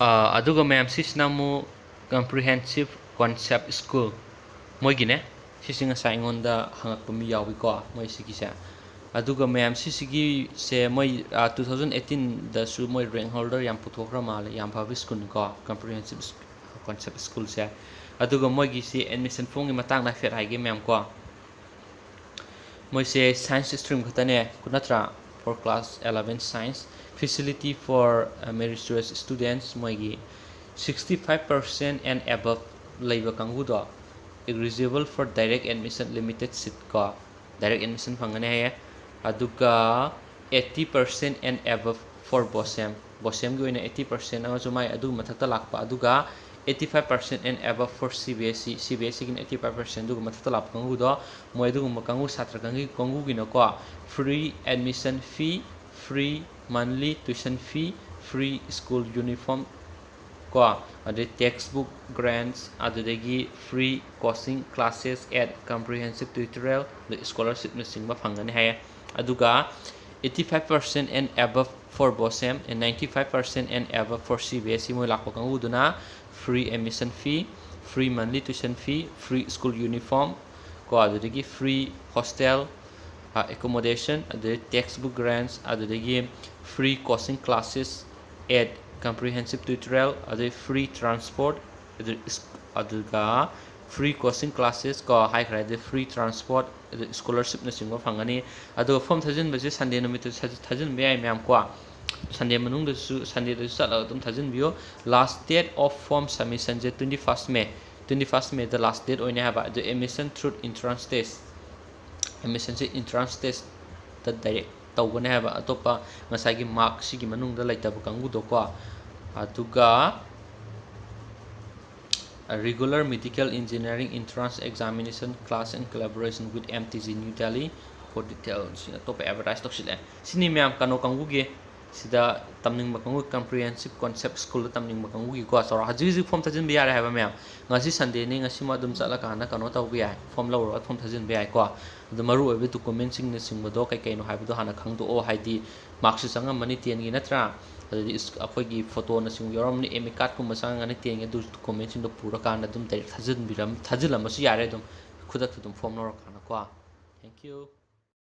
aduga ma'am sisna mu comprehensive concept school moigine sisinga sa ingonda hangak pumi yawi ko moi sigisa aduga ma'am sisigi se moi 2018 da su moi rank holder yam puthokra male yam phabi school ko comprehensive concept school se aduga moi gi si admission form gi matang na fer haige ma'am ko moi se science stream khatane kunatra for class 11 science facility for meritorious students moigi 65% and above labor kangudo eligible for direct admission limited seat ko direct admission phangane hai aduga 80% and above for bosem gi oina 80% anga chumai adu mathakta lakpa aduga 85% and above for CBSE gin 85% duga mathakta lap kangudo moi duga makangu satra kangu gino ko free admission fee free monthly tuition fee free school uniform ko ade textbook grants adudagi free coaching classes at comprehensive tutorial the scholarship na singba phangani hai aduga 85% and above for bosem and 95% and above for CBSE moi lakpa kangu duna free admission fee free monthly tuition fee free school uniform ko adudagi free hostel accommodation the textbook grants adudagi free coaching classes at comprehensive tutorial the free transport aduga free coaching classes ko high grade free transport the scholarship na singwa phangani adu form thajin baje sunday numit thajin be ai myam ko sunday manung da su sunday da su sala dum thajin bio last date of form submission je 21st may the last date oina haba the admission through entrance test admission entrance test the direct tawbane haba atopa ngasai gi mark sigi manung da laitaba kangu do ko aduga a regular medical engineering entrance examination class in collaboration with MTG New Delhi for details atopa advertise toksile sini myam kano kangu ge sida tamning makangu comprehensive concept school tamning makangu gi ko sora haji form thajin biya haba myam ngasi sunday ni ngasi ma dum chala kana kano taw biya form lawro form thajin biya ko the maru obe document sing na sing bodo kai kai no haibu do hana khangdo o haidi marks sanga mani ten gi natra adi akoi gi photo na sing yoram ni emi card kum sanga ni ten gi du document sing do pura kana dum tai thajin biram thajilam su yare dum khudak dum form lawro kana ko thank you